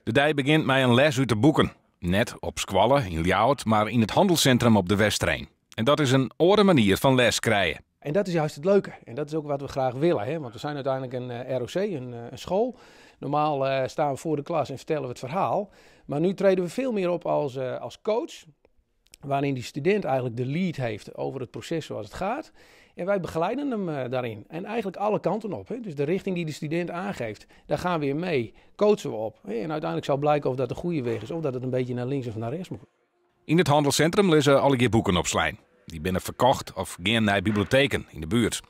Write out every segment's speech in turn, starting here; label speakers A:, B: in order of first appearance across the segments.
A: De dij begint met een les uit de boeken. Net op Squalle in Ljouwert, maar in het handelscentrum op de Westrijn. En dat is een andere manier van les krijgen.
B: En dat is juist het leuke. En dat is ook wat we graag willen. Hè? Want we zijn uiteindelijk een ROC, een school. Normaal staan we voor de klas en vertellen we het verhaal. Maar nu treden we veel meer op als coach. Waarin die student eigenlijk de lead heeft over het proces zoals het gaat. En wij begeleiden hem daarin. En eigenlijk alle kanten op. Hè? Dus de richting die de student aangeeft, daar gaan we weer mee. Coachen we op. Hè? En uiteindelijk zal blijken of dat de goede weg is. Of dat het een beetje naar links of naar rechts moet.
A: In het handelscentrum lezen alle keer boeken op slijn. Die binnen verkocht of gaan naar bibliotheken in de buurt.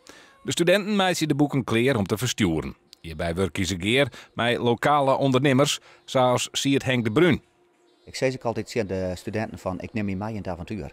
A: De studenten maken de boeken klaar om te versturen. Hierbij werken ze keer met lokale ondernemers, zoals Siert Henk de Bruin.
C: Ik zeg ook altijd tegen de studenten van, ik neem je mee in het avontuur.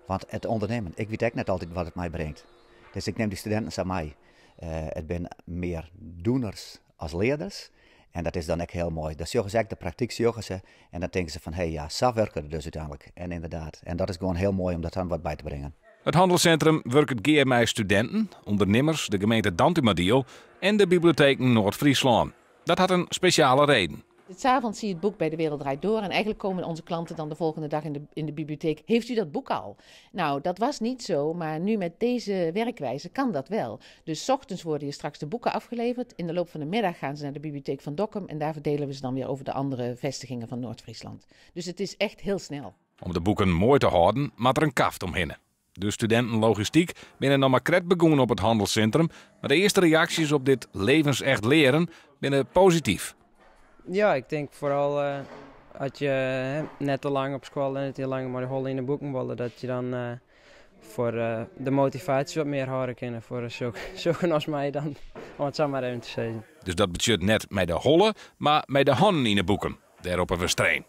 C: Want het ondernemen, ik weet ook net altijd wat het mij brengt. Dus ik neem die studenten mee. Het zijn meer doeners als leerders. En dat is dan ook heel mooi. Dat zorgen ze ook de praktijk zorgen ze. En dan denken ze van, hé ja, zo werken het dus uiteindelijk. En inderdaad. En dat is gewoon heel mooi om dat dan wat bij te brengen.
A: Het handelscentrum werkt keer met studenten, ondernemers, de gemeente Dantumadiel en de bibliotheek Noord-Friesland. Dat had een speciale reden.
D: 'S Avonds zie je het boek bij De Wereld Draait Door en eigenlijk komen onze klanten dan de volgende dag in de bibliotheek. Heeft u dat boek al? Nou, dat was niet zo, maar nu met deze werkwijze kan dat wel. Dus 's ochtends worden hier straks de boeken afgeleverd. In de loop van de middag gaan ze naar de bibliotheek van Dokkum en daar verdelen we ze dan weer over de andere vestigingen van Noord-Friesland. Dus het is echt heel snel.
A: Om de boeken mooi te houden, moet er een kaft omheen. De studentenlogistiek binnen nog maar kret begonnen op het handelscentrum, maar de eerste reacties op dit levensecht leren binnen positief.
E: Ja, ik denk vooral als je net te lang op school en net heel lang maar de hol in de boeken willen, dat je dan voor de motivatie wat meer horen kunnen voor zulke als mij dan, om het zo maar even te zeggen.
A: Dus dat betekent net met de hollen, maar met de handen in de boeken, daar op een Westrijn.